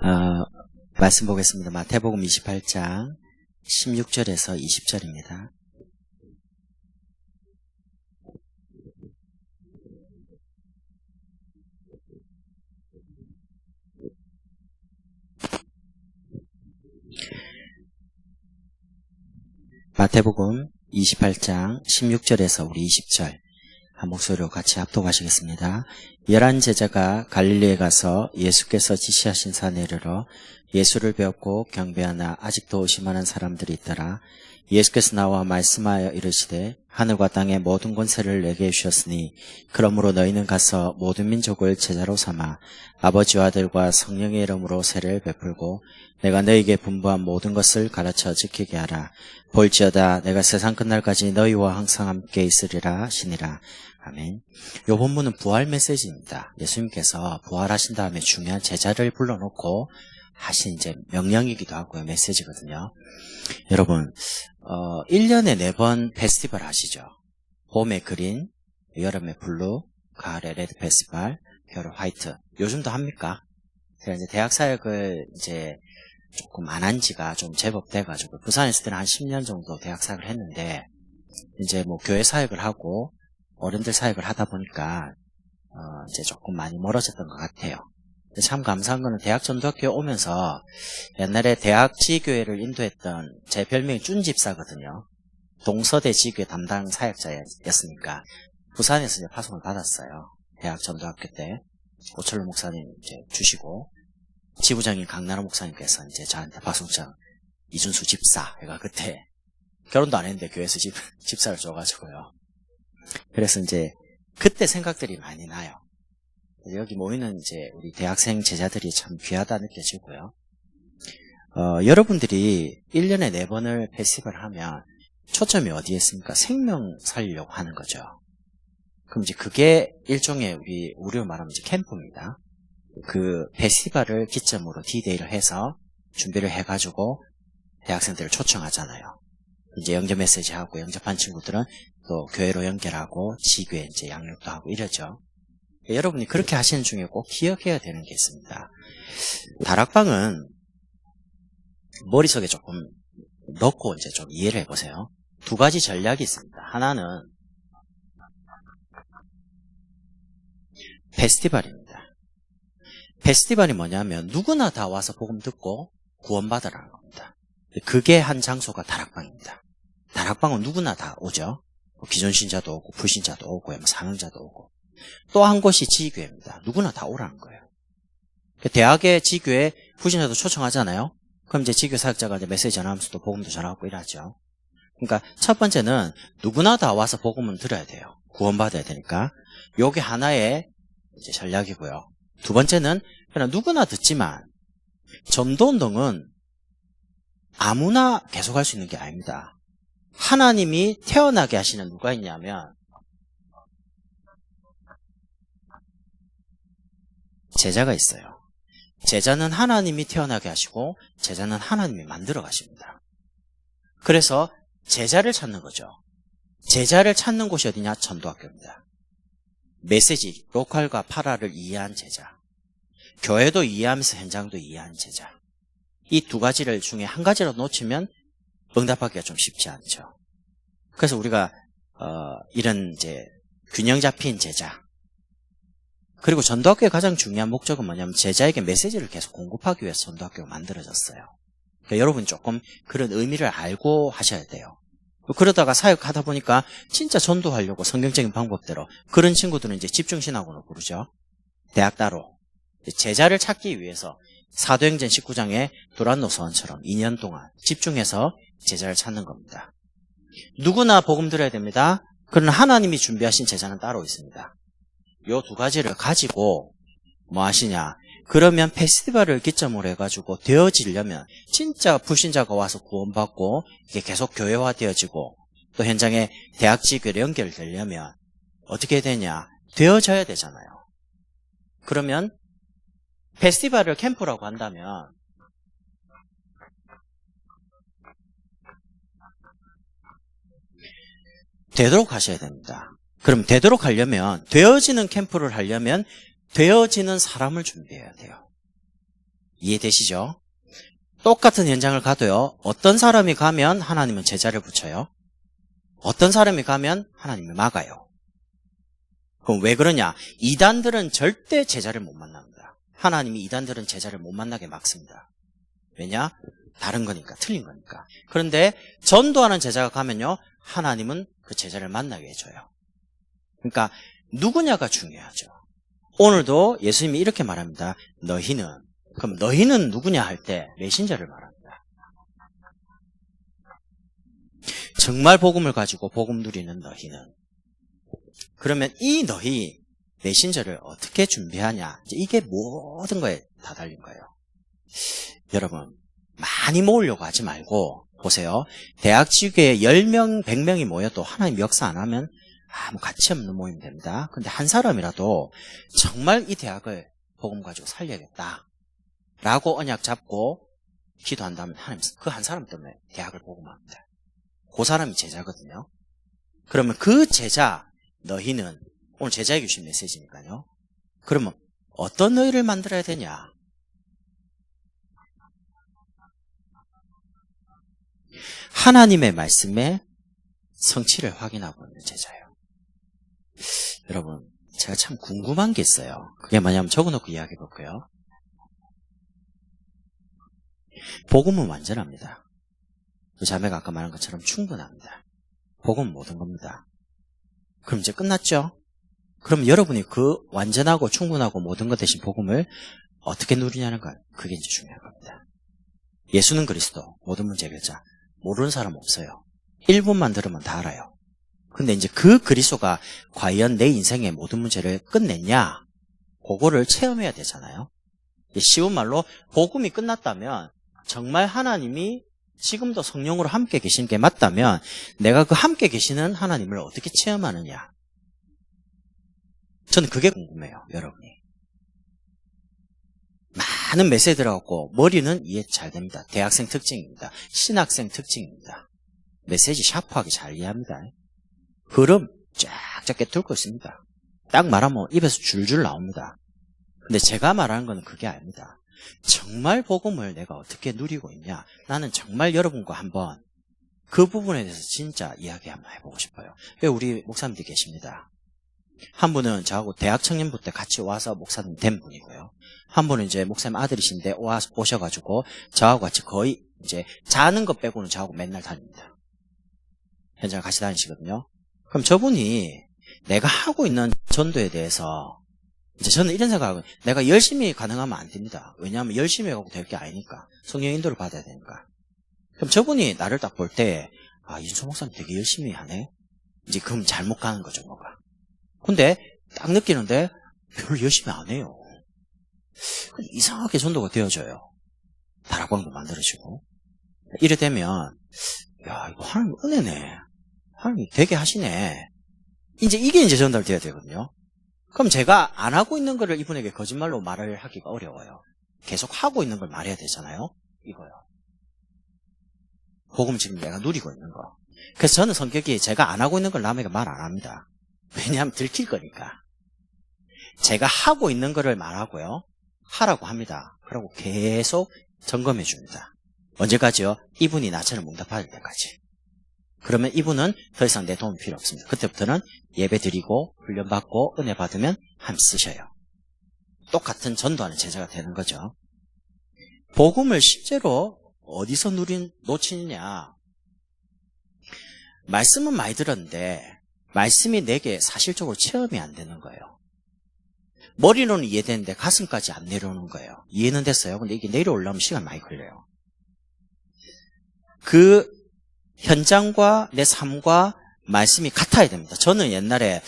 말씀 보겠습니다. 마태복음 28장 16절에서 20절입니다. 마태복음 28장 16절에서 우리 20절 한 목소리로 같이 합독하시겠습니다. 11 제자가 갈릴리에 가서 예수께서 지시하신 산에 이르러 예수를 배웠고 경배하나 아직도 의심하는 사람들이 있더라. 예수께서 나와 말씀하여 이르시되 하늘과 땅의 모든 권세를 내게 주셨으니 그러므로 너희는 가서 모든 민족을 제자로 삼아 아버지와 아들과 성령의 이름으로 세례를 베풀고 내가 너희에게 분부한 모든 것을 가르쳐 지키게 하라. 볼지어다 내가 세상 끝날까지 너희와 항상 함께 있으리라 하시니라. 아멘. 이 본문은 부활 메시지입니다. 예수님께서 부활하신 다음에 중요한 제자를 불러놓고 하신 이제 명령이기도 하고요. 메시지거든요. 여러분, 1년에 4번 페스티벌 아시죠? 봄에 그린, 여름에 블루, 가을에 레드 페스티벌, 겨울에 화이트. 요즘도 합니까? 제가 이제 대학 사역을 이제 조금 안 한 지가 좀 제법 돼가지고, 부산에 있을 때는 한 10년 정도 대학 사역을 했는데, 이제 뭐 교회 사역을 하고, 어른들 사역을 하다 보니까, 이제 조금 많이 멀어졌던 것 같아요. 참 감사한 거는 대학 전도학교에 오면서 옛날에 대학 지교회를 인도했던 제 별명이 쭌집사거든요. 동서대 지교회 담당 사역자였으니까 부산에서 이제 파송을 받았어요. 대학 전도학교 때 오철로 목사님 이제 주시고 지부장인 강나라 목사님께서 이제 저한테 파송장 이준수 집사 제가 그때 결혼도 안 했는데 교회에서 집사를 줘가지고요. 그래서 이제 그때 생각들이 많이 나요. 여기 모이는 이제 우리 대학생 제자들이 참 귀하다 느껴지고요. 여러분들이 1년에 4번을 페스티벌 하면 초점이 어디에 있습니까? 생명 살리려고 하는 거죠. 그럼 이제 그게 일종의 우리로 말하면 이제 캠프입니다. 그 페스티벌을 기점으로 D-Day를 해서 준비를 해가지고 대학생들을 초청하잖아요. 이제 영접 메시지 하고 영접한 친구들은 또 교회로 연결하고 지교에 이제 양육도 하고 이러죠. 여러분이 그렇게 하시는 중에 꼭 기억해야 되는 게 있습니다. 다락방은 머릿속에 조금 넣고 이제 좀 이해를 해보세요. 2가지 전략이 있습니다. 하나는 페스티벌입니다. 페스티벌이 뭐냐면 누구나 다 와서 복음 듣고 구원받으라는 겁니다. 그게 한 장소가 다락방입니다. 다락방은 누구나 다 오죠. 기존신자도 오고 불신자도 오고 사명자도 오고. 또 한 곳이 지교회입니다. 누구나 다 오라는 거예요. 대학의 지교회 불신자도 초청하잖아요. 그럼 이제 지교 사역자가 이제 메시지 전하면서 또 복음도 전하고 이러죠. 그러니까 첫 번째는 누구나 다 와서 복음은 들어야 돼요. 구원받아야 되니까. 요게 하나의 이제 전략이고요. 2번째는 그냥 누구나 듣지만 전도운동은 아무나 계속할 수 있는 게 아닙니다. 하나님이 태어나게 하시는 누가 있냐면 제자가 있어요. 제자는 하나님이 태어나게 하시고 제자는 하나님이 만들어 가십니다. 그래서 제자를 찾는 거죠. 제자를 찾는 곳이 어디냐? 전도학교입니다. 메시지, 로컬과 파라를 이해한 제자. 교회도 이해하면서 현장도 이해한 제자. 이 2가지를 중에 한 가지라도 놓치면 응답하기가 좀 쉽지 않죠. 그래서 우리가 이런 이제 균형 잡힌 제자. 그리고 전도학교의 가장 중요한 목적은 뭐냐면 제자에게 메시지를 계속 공급하기 위해서 전도학교가 만들어졌어요. 그러니까 여러분이 조금 그런 의미를 알고 하셔야 돼요. 그러다가 사역하다 보니까 진짜 전도하려고 성경적인 방법대로 그런 친구들은 이제 집중신학으로 부르죠. 대학 따로. 제자를 찾기 위해서 사도행전 19장의 도란노 서원처럼 2년 동안 집중해서 제자를 찾는 겁니다. 누구나 복음 들어야 됩니다. 그러나 하나님이 준비하신 제자는 따로 있습니다. 요 2가지를 가지고 뭐 하시냐? 그러면 페스티벌을 기점으로 해가지고 되어지려면 진짜 불신자가 와서 구원받고 이게 계속 교회화 되어지고 또 현장에 대학 지교로 연결되려면 어떻게 되냐? 되어져야 되잖아요. 그러면 페스티벌을 캠프라고 한다면 되도록 하셔야 됩니다. 그럼 되도록 하려면 되어지는 캠프를 하려면 되어지는 사람을 준비해야 돼요. 이해되시죠? 똑같은 현장을 가도요. 어떤 사람이 가면 하나님은 제자를 붙여요. 어떤 사람이 가면 하나님을 막아요. 그럼 왜 그러냐? 이단들은 절대 제자를 못 만납니다. 하나님이 이단들은 제자를 못 만나게 막습니다. 왜냐? 다른 거니까, 틀린 거니까. 그런데 전도하는 제자가 가면요. 하나님은 그 제자를 만나게 해줘요. 그러니까 누구냐가 중요하죠. 오늘도 예수님이 이렇게 말합니다. 너희는, 그럼 너희는 누구냐 할 때 메신저를 말합니다. 정말 복음을 가지고 복음 누리는 너희는. 그러면 이 너희 메신저를 어떻게 준비하냐. 이게 모든 거에 다 달린 거예요. 여러분 많이 모으려고 하지 말고 보세요. 대학 지구에 10명, 100명이 모여도 하나님 역사 안 하면 아무 가치 없는 모임이 됩니다. 근데 한 사람이라도 정말 이 대학을 복음 가지고 살려야겠다 라고 언약 잡고 기도한다면 하나님 그 한 사람 때문에 대학을 복음합니다. 그 사람이 제자거든요. 그러면 그 제자 너희는 오늘 제자에게 주신 메시지니까요. 그러면 어떤 너희를 만들어야 되냐? 하나님의 말씀의 성취를 확인하고 있는 제자예요. 여러분 제가 참 궁금한 게 있어요. 그게 뭐냐면 적어놓고 이야기해 볼게요. 복음은 완전합니다. 그 자매가 아까 말한 것처럼 충분합니다. 복음은 모든 겁니다. 그럼 이제 끝났죠? 그럼 여러분이 그 완전하고 충분하고 모든 것 대신 복음을 어떻게 누리냐는 것, 그게 이제 중요한 겁니다. 예수는 그리스도, 모든 문제 해결자. 모르는 사람 없어요. 1분만 들으면 다 알아요. 근데 이제 그 그리스도가 과연 내 인생의 모든 문제를 끝냈냐? 그거를 체험해야 되잖아요. 쉬운 말로 복음이 끝났다면 정말 하나님이 지금도 성령으로 함께 계신 게 맞다면 내가 그 함께 계시는 하나님을 어떻게 체험하느냐. 저는 그게 궁금해요. 여러분이. 많은 메시지 들어갔고 머리는 이해 잘 됩니다. 대학생 특징입니다. 신학생 특징입니다. 메시지 샤프하게 잘 이해합니다. 흐름 쫙쫙 깨뚫고 있습니다. 딱 말하면 입에서 줄줄 나옵니다. 근데 제가 말하는 건 그게 아닙니다. 정말 복음을 내가 어떻게 누리고 있냐. 나는 정말 여러분과 한번 그 부분에 대해서 진짜 이야기 한번 해보고 싶어요. 우리 목사님들이 계십니다. 한 분은 저하고 대학 청년부 때 같이 와서 목사님 된 분이고요. 한 분은 이제 목사님 아들이신데 오셔가지고 저하고 같이 거의 이제 자는 것 빼고는 저하고 맨날 다닙니다. 현장을 같이 다니시거든요. 그럼 저분이 내가 하고 있는 전도에 대해서 이제 저는 이런 생각하고 내가 열심히 가능하면 안 됩니다. 왜냐하면 열심히 하고 될 게 아니니까. 성령 인도를 받아야 되니까. 그럼 저분이 나를 딱 볼 때 윤수 목사님 되게 열심히 하네. 이제 그럼 잘못 가는 거죠 뭐가. 근데 딱 느끼는데 별로 열심히 안 해요. 이상하게 전도가 되어져요. 다락방도 만들어지고. 이래 되면 야 이거 하나님 은혜네. 하나님 되게 하시네. 이게 이제 전달돼야 되거든요. 그럼 제가 안 하고 있는 거를 이분에게 거짓말로 말을 하기가 어려워요. 계속 하고 있는 걸 말해야 되잖아요. 이거요. 복음 지금 내가 누리고 있는 거. 그래서 저는 성격이 제가 안 하고 있는 걸 남에게 말 안 합니다. 왜냐하면 들킬 거니까. 제가 하고 있는 거를 말하고요. 하라고 합니다. 그러고 계속 점검해 줍니다. 언제까지요? 이분이 나처럼 응답할 때까지. 그러면 이분은 더 이상 내 도움 필요 없습니다. 그때부터는 예배 드리고 훈련 받고 은혜 받으면 함 쓰셔요. 똑같은 전도하는 제자가 되는 거죠. 복음을 실제로 어디서 놓치느냐. 말씀은 많이 들었는데 말씀이 내게 사실적으로 체험이 안 되는 거예요. 머리로는 이해되는데 가슴까지 안 내려오는 거예요. 이해는 됐어요. 근데 이게 내려오려면 시간 많이 걸려요. 그 현장과 내 삶과 말씀이 같아야 됩니다. 저는 옛날에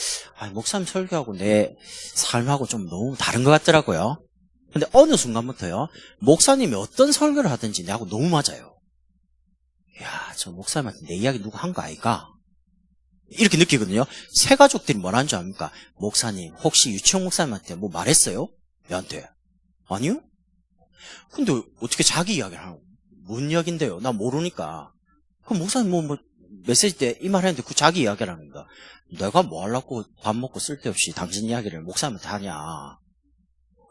목사님 설교하고 내 삶하고 좀 너무 다른 것 같더라고요. 근데 어느 순간부터요. 목사님이 어떤 설교를 하든지 내하고 너무 맞아요. 야, 저 목사님한테 내 이야기 누구 한 거 아이가? 이렇게 느끼거든요. 새 가족들이 뭐라는 줄 압니까? 목사님 혹시 유치원 목사님한테 뭐 말했어요? 얘한테. 아니요? 근데 어떻게 자기 이야기를 하는 거예요? 뭔 이야기인데요? 나 모르니까. 그럼 목사님 뭐 메시지 때 이 말 했는데 그 자기 이야기를 하는 거야. 내가 뭐 하려고 밥 먹고 쓸데없이 당신 이야기를 목사님한테 하냐.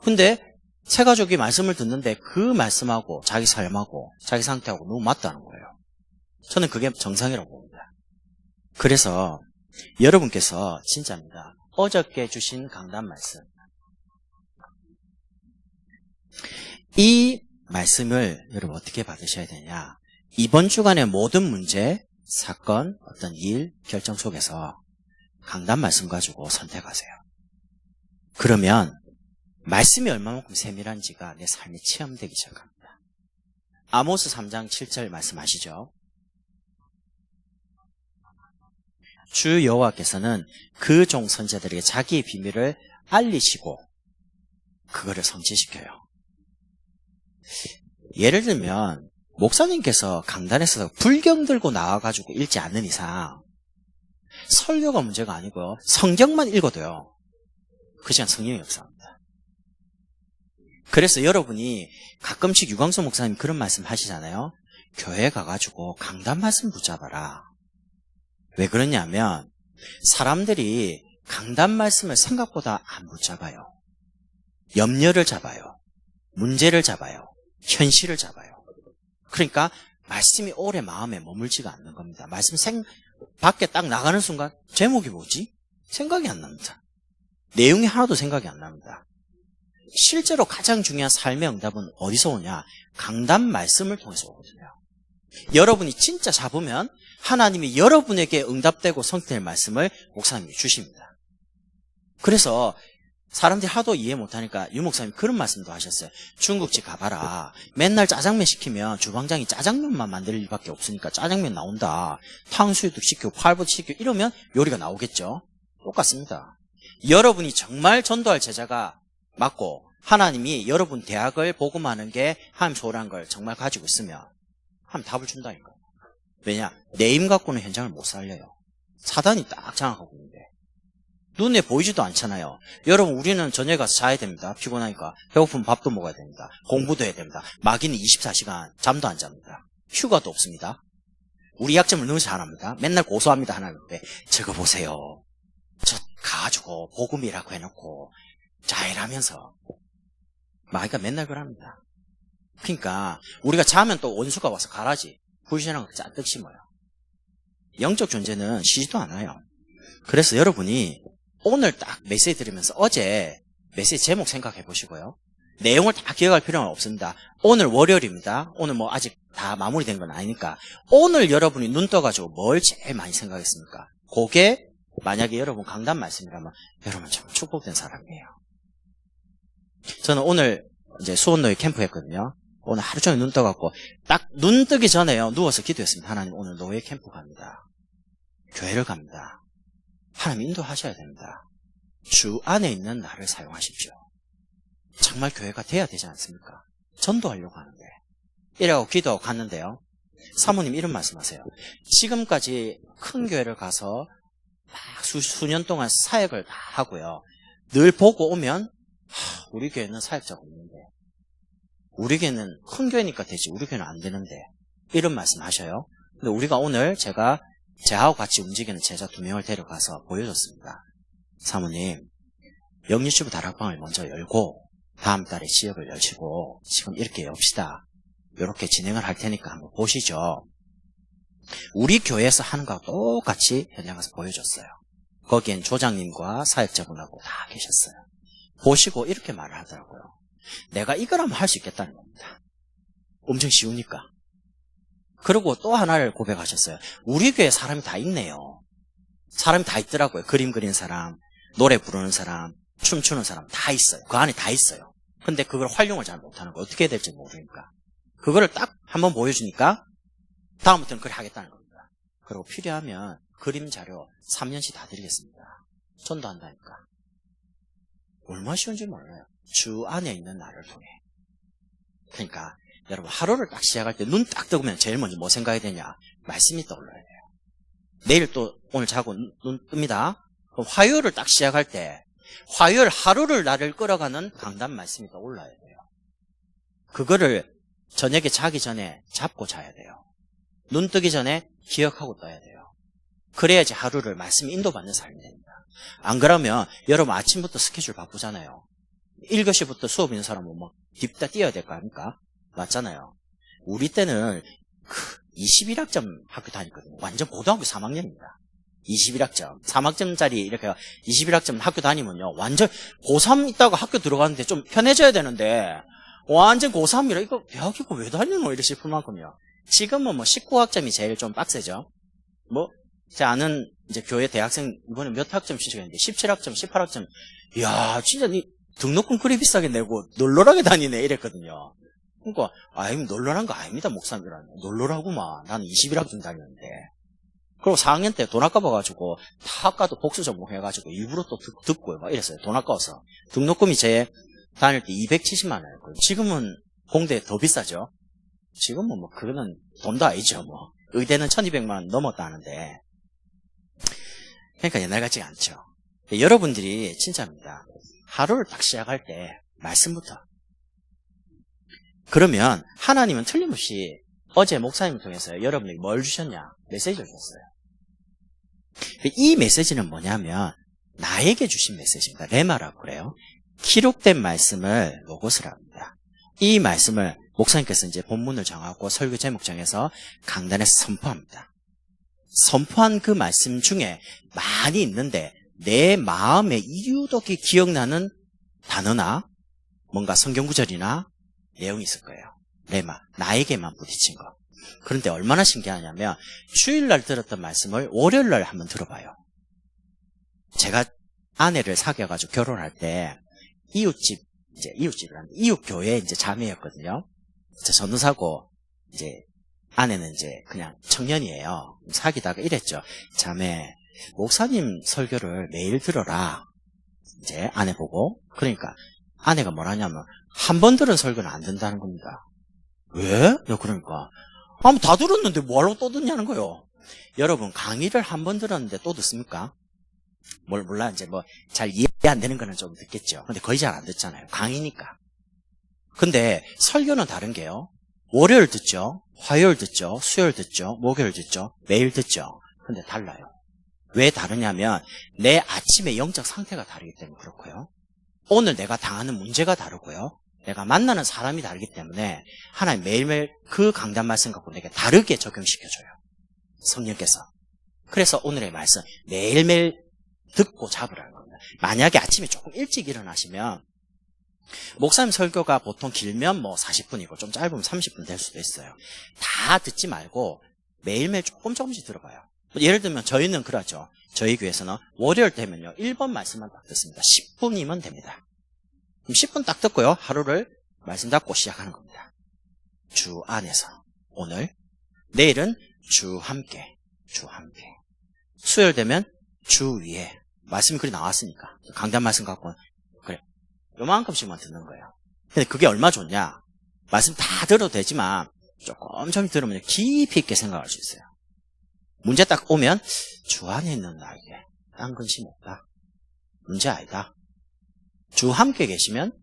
근데 새가족이 말씀을 듣는데 그 말씀하고 자기 삶하고 자기 상태하고 너무 맞다는 거예요. 저는 그게 정상이라고 봅니다. 그래서 여러분께서 진짜입니다. 어저께 주신 강단 말씀, 이 말씀을 여러분 어떻게 받으셔야 되냐? 이번 주간의 모든 문제, 사건, 어떤 일, 결정 속에서 강단 말씀 가지고 선택하세요. 그러면 말씀이 얼마만큼 세밀한지가 내 삶에 체험되기 시작합니다. 아모스 3장 7절 말씀하시죠. 주 여호와께서는 그 종 선지자들에게 자기의 비밀을 알리시고 그거를 성취시켜요. 예를 들면 목사님께서 강단에서 불경 들고 나와가지고 읽지 않는 이상 설교가 문제가 아니고요. 성경만 읽어도요. 그 시간 성령이 역사합니다. 그래서 여러분이 가끔씩 유광수 목사님 그런 말씀 하시잖아요. 교회 가가지고 강단 말씀 붙잡아라. 왜 그러냐면 사람들이 강단 말씀을 생각보다 안 붙잡아요. 염려를 잡아요. 문제를 잡아요. 현실을 잡아요. 그러니까 말씀이 오래 마음에 머물지가 않는 겁니다. 말씀 밖에 딱 나가는 순간 제목이 뭐지? 생각이 안 납니다. 내용이 하나도 생각이 안 납니다. 실제로 가장 중요한 삶의 응답은 어디서 오냐? 강단 말씀을 통해서 오거든요. 여러분이 진짜 잡으면 하나님이 여러분에게 응답되고 성취될 말씀을 목사님이 주십니다. 그래서 사람들이 하도 이해 못하니까 유 목사님이 그런 말씀도 하셨어요. 중국집 가봐라. 맨날 짜장면 시키면 주방장이 짜장면만 만들 일밖에 없으니까 짜장면 나온다. 탕수육도 시키고 팔보도 시키고 이러면 요리가 나오겠죠. 똑같습니다. 여러분이 정말 전도할 제자가 맞고 하나님이 여러분 대학을 복음하는 게 하나님 소홀한 걸 정말 가지고 있으면 하나님 답을 준다니까요. 왜냐? 내 힘 갖고는 현장을 못 살려요. 사단이 딱 장악하고 있는데 눈에 보이지도 않잖아요. 여러분 우리는 저녁에 가서 자야 됩니다. 피곤하니까. 배고프면 밥도 먹어야 됩니다. 공부도 해야 됩니다. 마귀는 24시간 잠도 안 잡니다. 휴가도 없습니다. 우리 약점을 너무 잘 압니다. 맨날 고소합니다. 하나님께. 저거 보세요. 저 가가지고 복음이라고 해놓고 자일하면서 마귀가 맨날 그럽니다. 그러니까 우리가 자면 또 원수가 와서 가라지. 불신앙을 잔뜩 심어요. 영적 존재는 쉬지도 않아요. 그래서 여러분이 오늘 딱 메시지 들으면서 어제 메시지 제목 생각해 보시고요. 내용을 다 기억할 필요는 없습니다. 오늘 월요일입니다. 오늘 뭐 아직 다 마무리된 건 아니니까 오늘 여러분이 눈 떠가지고 뭘 제일 많이 생각했습니까? 그게 만약에 여러분 강단 말씀이라면 여러분 참 축복된 사람이에요. 저는 오늘 이제 수원노예 캠프 했거든요. 오늘 하루 종일 눈 떠갖고 딱 눈 뜨기 전에요. 누워서 기도했습니다. 하나님 오늘 노예 캠프 갑니다. 교회를 갑니다. 하나님 인도하셔야 됩니다. 주 안에 있는 나를 사용하십시오. 정말 교회가 돼야 되지 않습니까? 전도하려고 하는데. 이래갖고 기도하고 갔는데요. 사모님 이런 말씀하세요. 지금까지 큰 교회를 가서 막 수년 동안 사역을 다 하고요. 늘 보고 오면 우리 교회는 사역자가 없는데 우리 교회는 큰 교회니까 되지 우리 교회는 안 되는데 이런 말씀 하셔요. 근데 우리가 오늘 제하고 같이 움직이는 제자 2명을 데려가서 보여줬습니다. 사모님 영유치부 다락방을 먼저 열고 다음 달에 지역을 열시고 지금 이렇게 엽시다. 이렇게 진행을 할 테니까 한번 보시죠. 우리 교회에서 하는 거하고 똑같이 현장 가서 보여줬어요. 거기엔 조장님과 사역자분하고 다 계셨어요. 보시고 이렇게 말을 하더라고요. 내가 이거라면 할 수 있겠다는 겁니다. 엄청 쉬우니까. 그리고 또 하나를 고백하셨어요. 우리 교회에 사람이 다 있네요. 사람이 다 있더라고요. 그림 그리는 사람, 노래 부르는 사람, 춤추는 사람 다 있어요. 그 안에 다 있어요. 근데 그걸 활용을 잘 못하는 거예요. 어떻게 해야 될지 모르니까. 그거를 딱 한번 보여주니까 다음부터는 그렇게 하겠다는 겁니다. 그리고 필요하면 그림 자료 3년씩 다 드리겠습니다. 전도한다니까. 얼마나 쉬운지 몰라요. 주 안에 있는 나를 통해. 그러니까 여러분 하루를 딱 시작할 때 눈 딱 뜨면 제일 먼저 뭐 생각이 되냐? 말씀이 떠올라야 돼요. 내일 또 오늘 자고 눈 뜹니다. 그럼 화요일을 딱 시작할 때 화요일 하루를 나를 끌어가는 강단 말씀이 떠올라야 돼요. 그거를 저녁에 자기 전에 잡고 자야 돼요. 눈 뜨기 전에 기억하고 떠야 돼요. 그래야지 하루를 말씀이 인도받는 삶이 됩니다. 안 그러면 여러분 아침부터 스케줄 바쁘잖아요. 1교시부터 수업 있는 사람은 막 딥다 뛰어야 될 거 아닙니까? 맞잖아요. 우리 때는 21학점 학교 다녔거든요. 완전 고등학교 3학년입니다. 21학점. 3학점짜리 이렇게 21학점 학교 다니면요. 완전 고3 있다가 학교 들어가는데 좀 편해져야 되는데 완전 고3이라 이거 대학 이거 왜 다니노? 이래 싶을 만큼요. 지금은 뭐 19학점이 제일 좀 빡세죠. 뭐, 제 아는 이제 교회 대학생 이번에 몇 학점 시작했는데 17학점, 18학점. 이야, 진짜 니 등록금 그리 비싸게 내고 널널하게 다니네 이랬거든요. 그러니까 널널한 거 아닙니다, 목사님이라는. 널널하구만. 나는 21학점 다녔는데. 그리고 4학년 때 돈 아까워가지고 다 아까도 복수 전공해가지고 일부러 또 듣고 막 이랬어요. 돈 아까워서. 등록금이 제 다닐 때 270만 원이었거든요. 지금은 공대 더 비싸죠. 지금은 뭐 그거는 돈도 아니죠. 뭐 의대는 1200만 원 넘었다는데. 그러니까 옛날 같지가 않죠. 여러분들이 진짜입니다. 하루를 딱 시작할 때 말씀부터. 그러면 하나님은 틀림없이 어제 목사님을 통해서 여러분에게 뭘 주셨냐? 메시지를 줬어요. 이 메시지는 뭐냐면 나에게 주신 메시지입니다. 레마라고 그래요. 기록된 말씀을 로고스라고 합니다. 이 말씀을 목사님께서 이제 본문을 정하고 설교 제목 정해서 강단에서 선포합니다. 선포한 그 말씀 중에 많이 있는데 내 마음에 유독히 기억나는 단어나 뭔가 성경 구절이나 내용이 있을 거예요. 레마, 나에게만 부딪힌 거. 그런데 얼마나 신기하냐면 주일날 들었던 말씀을 월요일날 한번 들어봐요. 제가 아내를 사귀어가지고 결혼할 때 이웃 교회 이제 자매였거든요. 전도사고 이제 아내는 이제 그냥 청년이에요. 사귀다가 이랬죠. 자매, 목사님 설교를 매일 들어라. 이제 아내 보고. 그러니까 아내가 뭐라냐면 한 번 들은 설교는 안 된다는 겁니다. 왜? 그러니까 다 들었는데 뭐하러 또 듣냐는 거예요. 여러분 강의를 한 번 들었는데 또 듣습니까? 몰라 이제 뭐 잘 이해 안 되는 거는 좀 듣겠죠. 근데 거의 잘 안 듣잖아요. 강의니까. 근데 설교는 다른 게요. 월요일 듣죠. 화요일 듣죠. 수요일 듣죠. 목요일 듣죠. 매일 듣죠. 근데 달라요. 왜 다르냐면 내 아침의 영적 상태가 다르기 때문에 그렇고요. 오늘 내가 당하는 문제가 다르고요. 내가 만나는 사람이 다르기 때문에 하나님 매일매일 그 강단 말씀 갖고 내게 다르게 적용시켜줘요. 성령께서. 그래서 오늘의 말씀 매일매일 듣고 잡으라는 겁니다. 만약에 아침에 조금 일찍 일어나시면 목사님 설교가 보통 길면 뭐 40분이고 좀 짧으면 30분 될 수도 있어요. 다 듣지 말고 매일매일 조금씩 들어봐요. 예를 들면 저희는 그러죠. 저희 교회에서는 월요일 되면요 1번 말씀만 딱 듣습니다. 10분이면 됩니다. 그럼 10분 딱 듣고요 하루를 말씀 잡고 시작하는 겁니다. 주 안에서 오늘, 내일은 주 함께 수요일 되면 주 위에 말씀이 그리 나왔으니까 강단 말씀 갖고 그래 요만큼씩만 듣는 거예요. 근데 그게 얼마 좋냐? 말씀 다 들어도 되지만 조금 들으면 깊이 있게 생각할 수 있어요. 문제 딱 오면 주 안에 있는 나에게 딴 근심 없다. 문제 아니다. 주 함께 계시면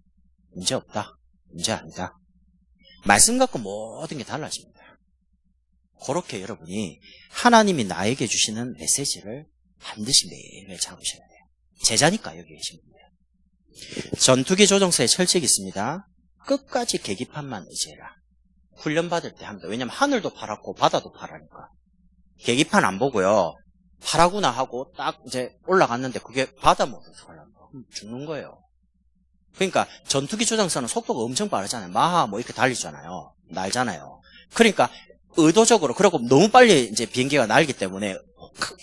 문제 없다. 문제 아니다. 말씀 갖고 모든 게 달라집니다. 그렇게 여러분이 하나님이 나에게 주시는 메시지를 반드시 매일매일 잡으셔야 돼요. 제자니까 여기 계신 분이에요. 전투기 조종사의 철칙이 있습니다. 끝까지 계기판만 의지해라. 훈련받을 때 합니다. 왜냐하면 하늘도 파랗고 바다도 파라니까. 계기판 안 보고요. 파라구나 하고 딱 이제 올라갔는데 그게 바다 모드 들어가려면 죽는 거예요. 그러니까 전투기 조종사는 속도가 엄청 빠르잖아요. 마하 뭐 이렇게 달리잖아요. 날잖아요. 그러니까 의도적으로 그러고 너무 빨리 이제 비행기가 날기 때문에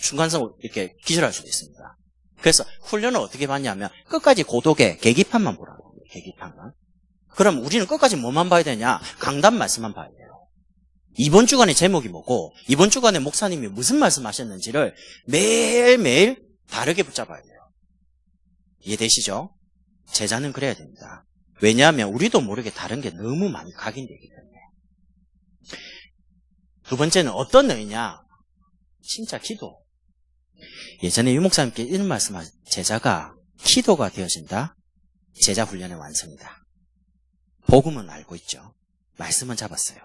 중간성을 이렇게 기절할 수도 있습니다. 그래서 훈련을 어떻게 받냐면 끝까지 고독에 계기판만 보라고. 계기판만. 그럼 우리는 끝까지 뭐만 봐야 되냐? 강단 말씀만 봐야 돼요. 이번 주간의 제목이 뭐고 이번 주간에 목사님이 무슨 말씀하셨는지를 매일매일 다르게 붙잡아야 돼요. 이해되시죠? 제자는 그래야 됩니다. 왜냐하면 우리도 모르게 다른 게 너무 많이 각인되기 때문에. 두 번째는 어떤 의냐? 진짜 기도. 예전에 유 목사님께 이런 말씀하신 제자가 기도가 되어진다. 제자 훈련의 완성이다. 복음은 알고 있죠. 말씀은 잡았어요.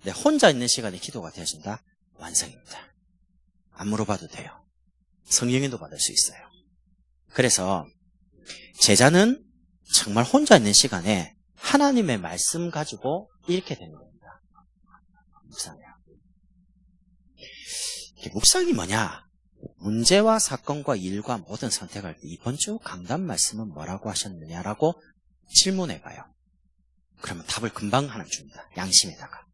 근데 혼자 있는 시간에 기도가 되어진다. 완성입니다. 안 물어봐도 돼요. 성령인도 받을 수 있어요. 그래서 제자는 정말 혼자 있는 시간에 하나님의 말씀 가지고 이렇게 되는 겁니다. 묵상이야. 묵상이 뭐냐? 문제와 사건과 일과 모든 선택할 때 이번 주 강단 말씀은 뭐라고 하셨느냐라고 질문해봐요. 그러면 답을 금방 하나 줍니다. 양심에다가.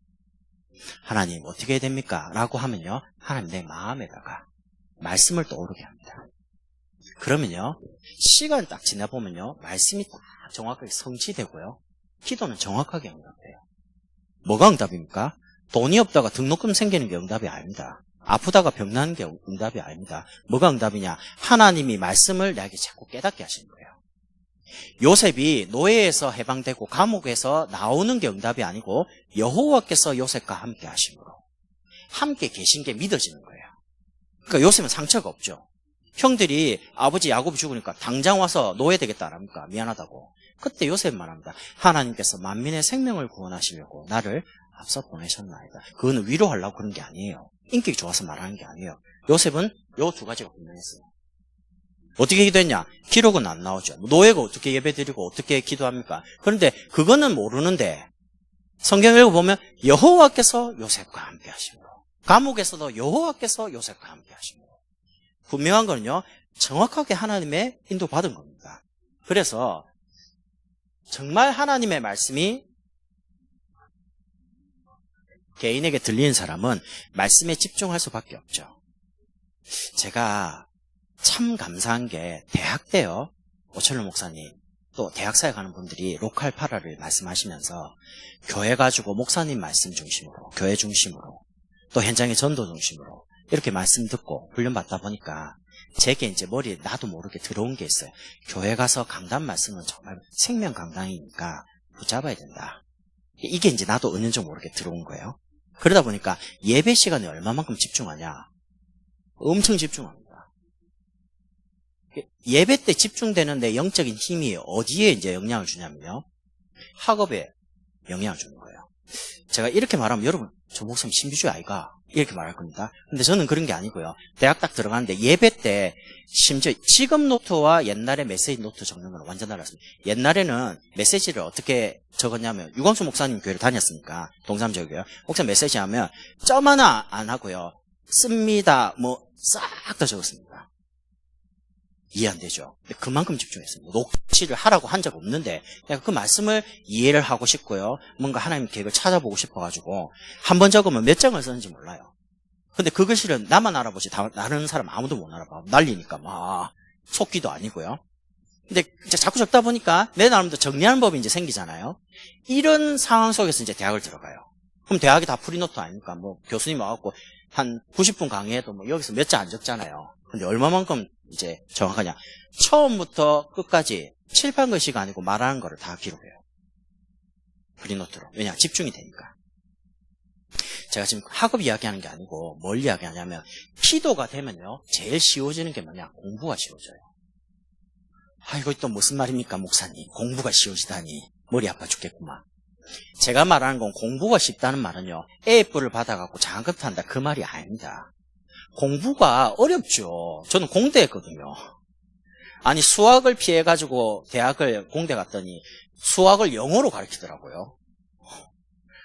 하나님 어떻게 해야 됩니까? 라고 하면요. 하나님 내 마음에다가 말씀을 떠오르게 합니다. 그러면요. 시간 딱 지나보면요. 말씀이 딱 정확하게 성취되고요. 기도는 정확하게 응답돼요. 뭐가 응답입니까? 돈이 없다가 등록금 생기는 게 응답이 아닙니다. 아프다가 병나는 게 응답이 아닙니다. 뭐가 응답이냐? 하나님이 말씀을 나에게 자꾸 깨닫게 하시는 거예요. 요셉이 노예에서 해방되고 감옥에서 나오는 게 응답이 아니고 여호와께서 요셉과 함께 하심으로 함께 계신 게 믿어지는 거예요. 그러니까 요셉은 상처가 없죠. 형들이 아버지 야곱이 죽으니까 당장 와서 노예 되겠다 안 합니까? 미안하다고. 그때 요셉만 합니다. 하나님께서 만민의 생명을 구원하시려고 나를 앞서 보내셨나이다. 그거는 위로하려고 그런 게 아니에요. 인격이 좋아서 말하는 게 아니에요. 요셉은 요 두 가지가 분명했어요. 어떻게 기도했냐? 기록은 안 나오죠. 노예가 어떻게 예배드리고 어떻게 기도합니까? 그런데 그거는 모르는데 성경 읽어보면 여호와께서 요셉과 함께 하심으로 감옥에서도 여호와께서 요셉과 함께 하심으로 분명한 거는요. 정확하게 하나님의 인도받은 겁니다. 그래서 정말 하나님의 말씀이 개인에게 들리는 사람은 말씀에 집중할 수밖에 없죠. 제가 참 감사한 게 대학 때요. 오철로 목사님 또 대학사에 가는 분들이 로컬 파라를 말씀하시면서 교회 가지고 목사님 말씀 중심으로 교회 중심으로 또 현장의 전도 중심으로 이렇게 말씀 듣고 훈련받다 보니까 제게 이제 머리에 나도 모르게 들어온 게 있어요. 교회 가서 강단 말씀은 정말 생명 강당이니까 붙잡아야 된다. 이게 이제 나도 은연중 모르게 들어온 거예요. 그러다 보니까 예배 시간에 얼마만큼 집중하냐? 엄청 집중합니다. 예배 때 집중되는 내 영적인 힘이 어디에 이제 영향을 주냐면요. 학업에 영향을 주는 거예요. 제가 이렇게 말하면 여러분, 저 목사님 신비주의 아이가? 이렇게 말할 겁니다. 근데 저는 그런 게 아니고요. 대학 딱 들어가는데 예배 때 심지어 지금 노트와 옛날에 메시지 노트 적는 건 완전 달랐습니다. 옛날에는 메시지를 어떻게 적었냐면 유광수 목사님 교회를 다녔으니까 동삼저교요. 목사님 메시지 하면 점 하나 안 하고요. 씁니다. 뭐 싹 다 적었습니다. 이해 안 되죠? 그만큼 집중했습니다. 녹취를 하라고 한 적 없는데 내가 그 말씀을 이해를 하고 싶고요. 뭔가 하나님 계획을 찾아보고 싶어가지고 한 번 적으면 몇 장을 썼는지 몰라요. 근데 그 글씨를 나만 알아보지 다른 사람 아무도 못 알아봐. 난리니까 막 속기도 아니고요. 근데 이제 자꾸 적다 보니까 내 나름대로 정리하는 법이 이제 생기잖아요. 이런 상황 속에서 이제 대학을 들어가요. 그럼 대학이 다 프리노트 아닙니까? 뭐 교수님 와갖고 한 90분 강의해도 뭐 여기서 몇 장 안 적잖아요. 근데 얼마만큼 이제 정확하냐. 처음부터 끝까지 칠판 글씨가 아니고 말하는 거를 다 기록해요. 프리노트로. 왜냐? 집중이 되니까. 제가 지금 학업 이야기하는 게 아니고 뭘 이야기하냐면 기도가 되면요. 제일 쉬워지는 게 뭐냐? 공부가 쉬워져요. 아, 이거 또 무슨 말입니까, 목사님? 공부가 쉬워지다니. 머리 아파 죽겠구만. 제가 말하는 건 공부가 쉽다는 말은요. A뿔을 받아갖고 장학금 탄다. 그 말이 아닙니다. 공부가 어렵죠. 저는 공대했거든요. 아니 수학을 피해가지고 대학을 공대 갔더니 수학을 영어로 가르치더라고요.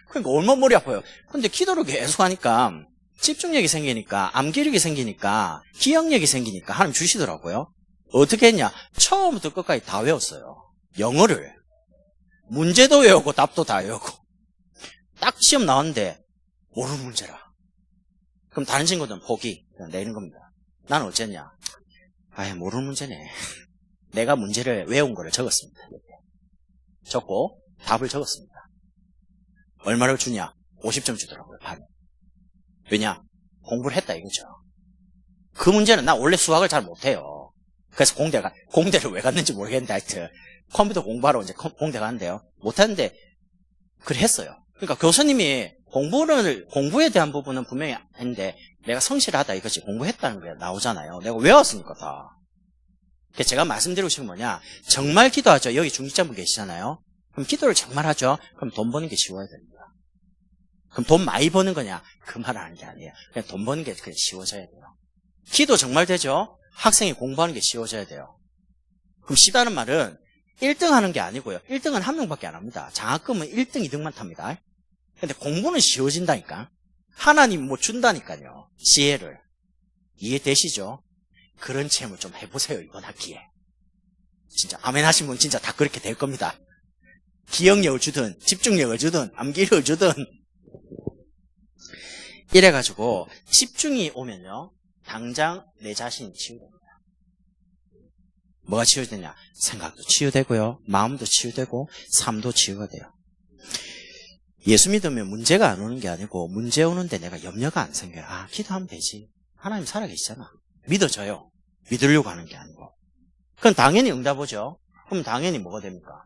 그러니까 얼마나 머리 아파요. 근데 기도를 계속 하니까 집중력이 생기니까 암기력이 생기니까 기억력이 생기니까 하나님 주시더라고요. 어떻게 했냐. 처음부터 끝까지 다 외웠어요. 영어를. 문제도 외우고 답도 다 외우고. 딱 시험 나왔는데 모르는 문제라. 그럼 다른 친구들은 포기. 그냥 내는 겁니다. 나는 어쨌냐. 아예 모르는 문제네. 내가 문제를 외운 거를 적었습니다. 적고 답을 적었습니다. 얼마를 주냐? 50점 주더라고요. 반. 왜냐? 공부를 했다 이거죠. 그 문제는 나 원래 수학을 잘 못해요. 그래서 공대를 왜 갔는지 모르겠는데 하여튼 컴퓨터 공부하러 이제 공대 갔는데요. 못했는데 그래 했어요. 그러니까 교수님이 공부에 대한 부분은 분명히 했는데 내가 성실하다 이것이 공부했다는 게 나오잖아요. 내가 외웠으니까 다. 그래서 제가 말씀드리고 싶은 건 뭐냐. 정말 기도하죠. 여기 중직자분 계시잖아요. 그럼 기도를 정말 하죠. 그럼 돈 버는 게 쉬워야 됩니다. 그럼 돈 많이 버는 거냐? 그 말을 하는 게 아니에요. 그냥 돈 버는 게 그냥 쉬워져야 돼요. 기도 정말 되죠. 학생이 공부하는 게 쉬워져야 돼요. 그럼 쉽다는 말은 1등 하는 게 아니고요. 1등은 한 명밖에 안 합니다. 장학금은 1등, 2등만 탑니다. 근데 공부는 쉬워진다니까. 하나님 뭐 준다니까요. 지혜를. 이해되시죠? 그런 체험을 좀 해보세요, 이번 학기에. 진짜 아멘 하신 분 진짜 다 그렇게 될 겁니다. 기억력을 주든 집중력을 주든 암기력을 주든. 이래가지고 집중이 오면요, 당장 내 자신이 치유됩니다. 뭐가 치유되냐? 생각도 치유되고요, 마음도 치유되고, 삶도 치유가 돼요. 예수 믿으면 문제가 안 오는 게 아니고, 문제 오는데 내가 염려가 안 생겨요. 아, 기도하면 되지. 하나님 살아계시잖아. 믿어져요. 믿으려고 하는 게 아니고. 그럼 당연히 응답 오죠. 그럼 당연히 뭐가 됩니까?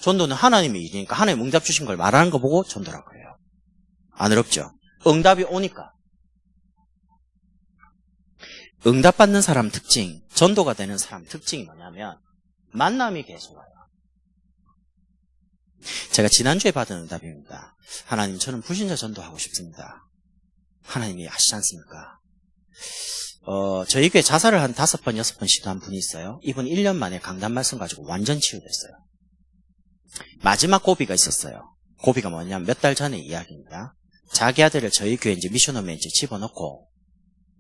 전도는 하나님의 일이니까 하나님 응답 주신 걸 말하는 거 보고 전도라고 해요. 안 어렵죠? 응답이 오니까. 응답 받는 사람 특징, 전도가 되는 사람 특징이 뭐냐면 만남이 계속 와요. 제가 지난주에 받은 응답입니다. 하나님, 저는 불신자 전도하고 싶습니다. 하나님이 아시지 않습니까? 저희 교회 자살을 한 5번, 6번 시도한 분이 있어요. 이분 1년 만에 강단 말씀 가지고 완전 치유됐어요. 마지막 고비가 있었어요. 고비가 뭐냐면 몇 달 전의 이야기입니다. 자기 아들을 저희 교회 이제 미션홈에 이제 집어넣고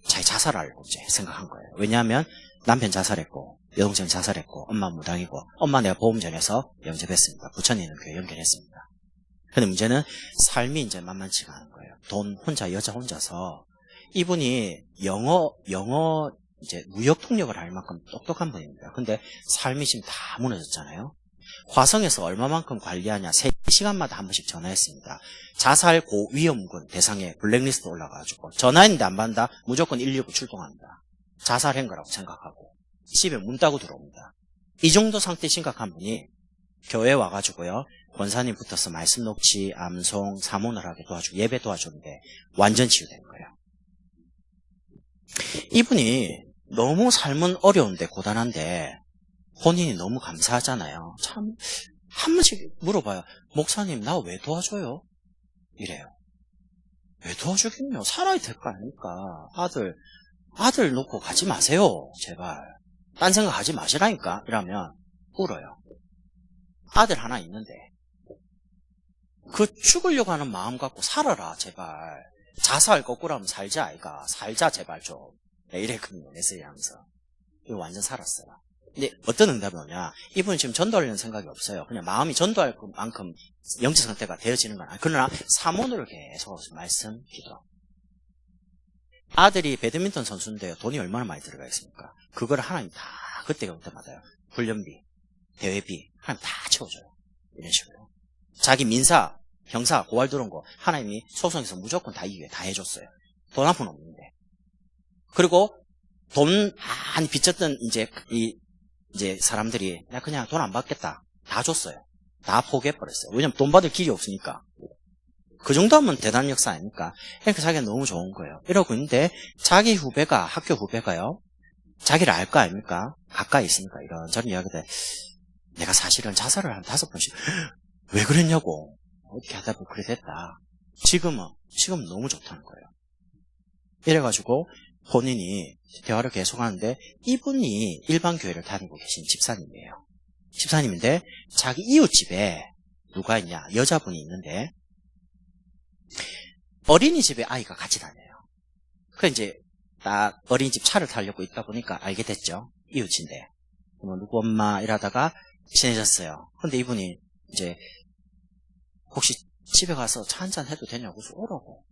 자기 자살하려고 이제 생각한 거예요. 왜냐하면 남편 자살했고, 여동생 자살했고, 엄마 무당이고, 엄마 내가 보험전에서 영접했습니다. 부천에 있는 교회 연결했습니다. 근데 문제는 삶이 이제 만만치가 않은 거예요. 돈 혼자, 여자 혼자서. 이분이 영어 이제 무역 통역을 할 만큼 똑똑한 분입니다. 근데 삶이 지금 다 무너졌잖아요. 화성에서 얼마만큼 관리하냐, 3시간마다 한 번씩 전화했습니다. 자살 고위험군 대상에 블랙리스트 올라가가지고 전화했는데 안 받는다? 무조건 119 출동합니다. 자살한 거라고 생각하고 집에 문 따고 들어옵니다. 이 정도 상태 심각한 분이 교회 와가지고요, 권사님 붙어서 말씀 녹취, 암송, 사문을 하게 도와주고 예배 도와주는데 완전 치유된 거예요. 이분이 너무 삶은 어려운데 고단한데 본인이 너무 감사하잖아요. 참, 한 번씩 물어봐요. 목사님, 나 왜 도와줘요? 이래요. 왜 도와주겠냐? 살아야 될 거 아닙니까? 아들 놓고 가지 마세요. 제발. 딴 생각 하지 마시라니까. 이러면 울어요. 아들 하나 있는데 그 죽으려고 하는 마음 갖고 살아라, 제발. 자살 거꾸로 하면 살자, 아이가. 살자, 제발 좀. 이랬거든요, 메시지 하면서. 이거 완전 살았어요. 근데 어떤 응답이 오냐? 이분은 지금 전도하려는 생각이 없어요. 그냥 마음이 전도할 만큼 영적 상태가 되어지는 건 아니에요. 그러나 사모를 계속 말씀, 기도. 아들이 배드민턴 선수인데요, 돈이 얼마나 많이 들어가 있습니까? 그걸 하나님 다 그때마다요. 훈련비, 대회비 하나님 다 채워줘요. 이런 식으로. 자기 민사, 형사, 고발 들어온 거 하나님이 소송에서 무조건 다 이겨요. 다 해줬어요. 돈 한 푼 없는데. 그리고 돈 많이 빚졌던 이제 사람들이 나 그냥 돈 안 받겠다. 다 줬어요. 다 포기해버렸어요. 왜냐면 돈 받을 길이 없으니까. 그 정도 하면 대단한 역사 아닙니까? 그러니까 자기가 너무 좋은 거예요. 이러고 있는데 자기 후배가, 학교 후배가요, 자기를 알 거 아닙니까? 가까이 있으니까 이런저런 이야기들. 내가 사실은 자살을 한 5번씩 왜 그랬냐고. 어떻게 하다 보면 그래 됐다. 지금은 너무 좋다는 거예요. 이래가지고 본인이 대화를 계속하는데 이분이 일반 교회를 다니고 계신 집사님이에요. 집사님인데 자기 이웃집에 누가 있냐, 여자분이 있는데 어린이집에 아이가 같이 다녀요. 그 이제 딱 어린이집 차를 타려고 있다 보니까 알게 됐죠. 이웃인데 뭐 누구 엄마 이러다가 친해졌어요. 근데 이분이 이제 혹시 집에 가서 차 한잔 해도 되냐고 해서 오라고.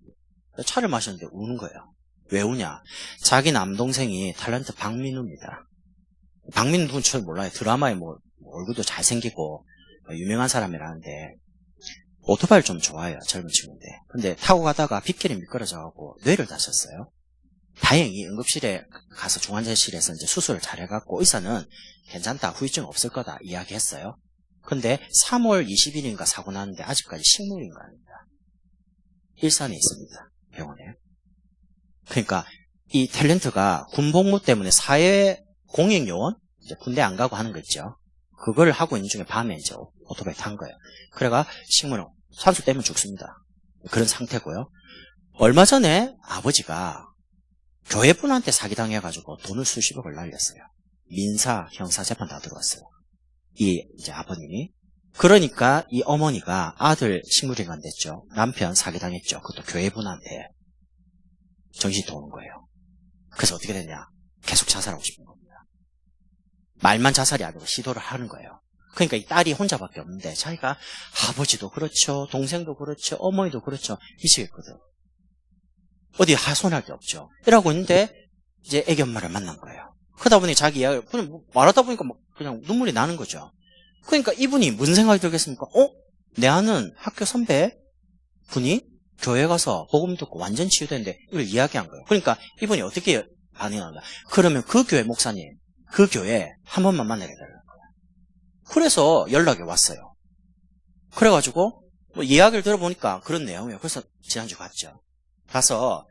차를 마셨는데 우는 거예요. 왜 우냐? 자기 남동생이 탤런트 박민우입니다. 박민우 누군 잘 몰라요. 드라마에 뭐 얼굴도 잘생기고 유명한 사람이라는데 오토바이를 좀 좋아해요. 젊은 친구인데. 근데 타고 가다가 빗길에 미끄러져갖고 뇌를 다쳤어요. 다행히 응급실에 가서 중환자실에서 이제 수술을 잘해갖고 의사는 괜찮다, 후유증 없을 거다 이야기했어요. 근데 3월 20일인가 사고 났는데 아직까지 식물인간입니다. 일산에 있습니다. 병원에. 그러니까 이 탤런트가 군복무 때문에 사회 공익요원, 이제 군대 안 가고 하는 거 있죠. 그걸 하고 있는 중에 밤에 이제 오토바이 탄 거예요. 그래가 식물은 산소 때문에 죽습니다. 그런 상태고요. 얼마 전에 아버지가 교회분한테 사기당해가지고 돈을 수십억을 날렸어요. 민사, 형사 재판 다 들어왔어요. 이제 아버님이. 그러니까 이 어머니가 아들 식물인간 됐죠. 남편 사기당했죠. 그것도 교회분한테. 정신이 도는 거예요. 그래서 어떻게 됐냐. 계속 자살하고 싶은 겁니다. 말만 자살이 아니고 시도를 하는 거예요. 그러니까 이 딸이 혼자밖에 없는데 자기가 아버지도 그렇죠. 동생도 그렇죠. 어머니도 그렇죠. 미치겠거든. 어디 하소연할 게 없죠. 이러고 있는데 이제 애기 엄마를 만난 거예요. 그러다 보니 자기 이야기를 그냥 말하다 보니까 그냥 눈물이 나는 거죠. 그러니까 이분이 무슨 생각이 들겠습니까? 내 아는 학교 선배 분이 교회 가서 복음 듣고 완전 치유됐는데 이걸 이야기한 거예요. 그러니까 이분이 어떻게 반응하는가? 그러면 그 교회 목사님, 그 교회 한 번만 만나게 해달라는 거예요. 그래서 연락이 왔어요. 그래가지고 뭐 이야기를 들어보니까 그런 내용이에요. 그래서 지난주 갔죠. 가서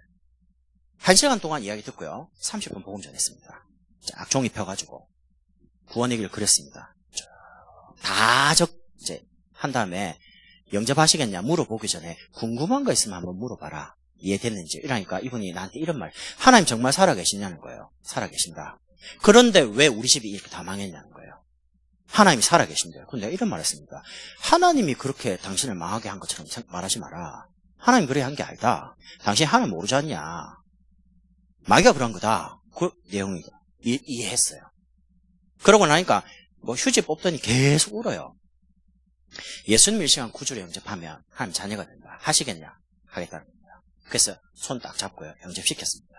1시간 동안 이야기 듣고요. 30분 복음 전했습니다. 쫙 종이 펴가지고 구원의 길을 그렸습니다. 다 이제 한 다음에 영접하시겠냐 물어보기 전에 궁금한 거 있으면 한번 물어봐라. 이해됐는지. 이러니까 이분이 나한테 이런 말. 하나님 정말 살아계시냐는 거예요. 살아계신다. 그런데 왜 우리 집이 이렇게 다 망했냐는 거예요. 하나님이 살아계신대요. 근데 내가 이런 말 했습니다. 하나님이 그렇게 당신을 망하게 한 것처럼 말하지 마라. 하나님 그래 한 게 아니다. 당신 하나님 모르지 않냐. 마귀가 그런 거다. 그 내용이 이해했어요. 그러고 나니까 뭐 휴지 뽑더니 계속 울어요. 예수님 1시간 구주로 영접하면 하나님 자녀가 된다. 하시겠냐? 하겠다는 겁니다. 그래서 손 딱 잡고요. 영접시켰습니다.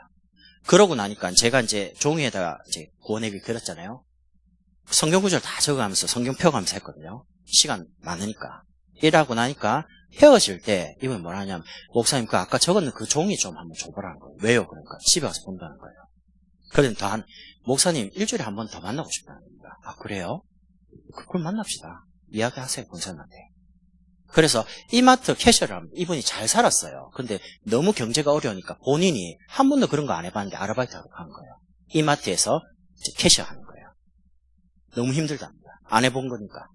그러고 나니까 제가 이제 종이에다가 이제 구원의 길 그렸잖아요. 성경 구절 다 적어가면서 성경 펴가면서 했거든요. 시간 많으니까. 일하고 나니까 헤어질 때 이분이 뭐라 하냐면 목사님 그 아까 적었는 그 종이 좀 한번 줘보라는 거예요. 왜요? 그러니까 집에 가서 본다는 거예요. 그러니까 목사님 일주일에 한 번 더 만나고 싶다는 겁니다. 아 그래요? 그걸 만납시다. 이야기하세요 권사님한테. 그래서 이마트 캐셔를 하면 이분이 잘 살았어요. 근데 너무 경제가 어려우니까 본인이 한 번도 그런 거 안 해봤는데 아르바이트 하러 간 거예요. 이마트에서 이제 캐셔 하는 거예요. 너무 힘들답니다. 안 해본 거니까.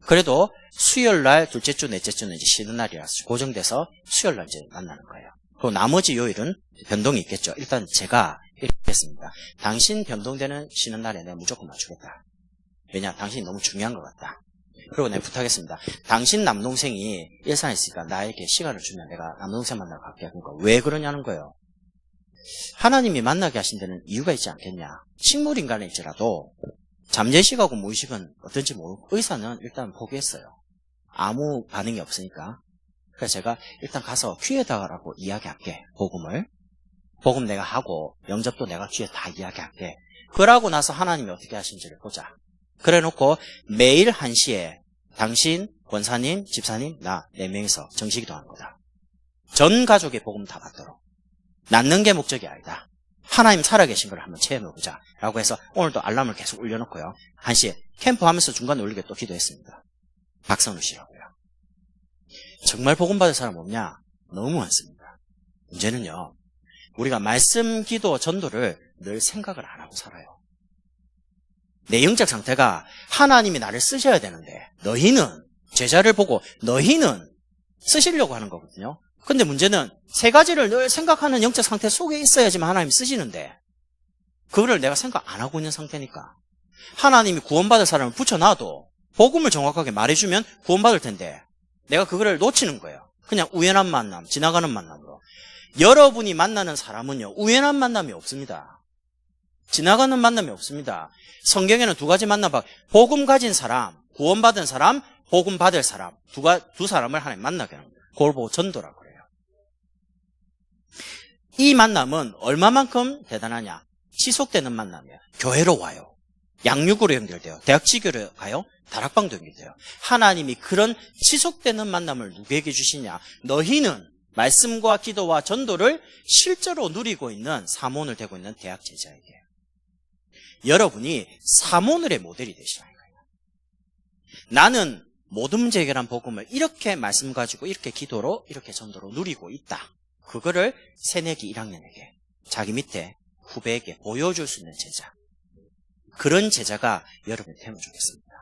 그래도 수요일날, 둘째 주, 넷째 주는 이제 쉬는 날이라서 고정돼서 수요일날 이제 만나는 거예요. 그리고 나머지 요일은 변동이 있겠죠. 일단 제가 이렇게 했습니다. 당신 변동되는 쉬는 날에 내가 무조건 맞추겠다. 왜냐? 당신이 너무 중요한 것 같다. 그리고 내가 부탁했습니다. 당신 남동생이 일산에 있으니까 나에게 시간을 주면 내가 남동생 만나러 갈게. 그러니까 왜 그러냐는 거예요. 하나님이 만나게 하신 데는 이유가 있지 않겠냐. 식물인간일지라도 잠재의식하고 무의식은 어떤지 모르고 의사는 일단 포기했어요. 아무 반응이 없으니까. 그래서 제가 일단 가서 귀에다가라고 이야기할게. 복음 내가 하고 영접도 내가 귀에 다 이야기할게. 그러고 나서 하나님이 어떻게 하신지를 보자. 그래놓고 매일 1시에 당신, 권사님, 집사님, 나 4명이서 정식기도하는 거다. 전 가족의 복음 다 받도록. 낳는 게 목적이 아니다. 하나님 살아계신 걸 한번 체험해보자. 라고 해서 오늘도 알람을 계속 울려놓고요. 1시에 캠프하면서 중간에 울리게 또 기도했습니다. 박선우 씨라고요. 정말 복음 받을 사람 없냐? 너무 많습니다. 문제는요. 우리가 말씀, 기도, 전도를 늘 생각을 안 하고 살아요. 내 영적 상태가 하나님이 나를 쓰셔야 되는데 너희는 제자를 보고 너희는 쓰시려고 하는 거거든요. 근데 문제는 3가지를 늘 생각하는 영적 상태 속에 있어야지만 하나님이 쓰시는데 그거를 내가 생각 안 하고 있는 상태니까 하나님이 구원받을 사람을 붙여놔도 복음을 정확하게 말해주면 구원받을 텐데 내가 그거를 놓치는 거예요. 그냥 우연한 만남, 지나가는 만남으로. 여러분이 만나는 사람은요 우연한 만남이 없습니다. 지나가는 만남이 없습니다. 성경에는 2가지 만나봐. 복음 가진 사람, 구원받은 사람, 복음 받을 사람. 두 사람을 하나님 만나게 하는 거예요. 그걸 보고 전도라고 그래요. 이 만남은 얼마만큼 대단하냐? 지속되는 만남이에요. 교회로 와요. 양육으로 연결돼요. 대학지교로 가요. 다락방도 연결돼요. 하나님이 그런 지속되는 만남을 누구에게 주시냐? 너희는 말씀과 기도와 전도를 실제로 누리고 있는 사모를 되고 있는 대학 제자에게. 여러분이 사모늘의 모델이 되시라는 거예요. 나는 모든 문제 해결한 복음을 이렇게 말씀 가지고 이렇게 기도로 이렇게 전도로 누리고 있다. 그거를 새내기 1학년에게 자기 밑에 후배에게 보여줄 수 있는 제자. 그런 제자가 여러분이 되면 좋겠습니다.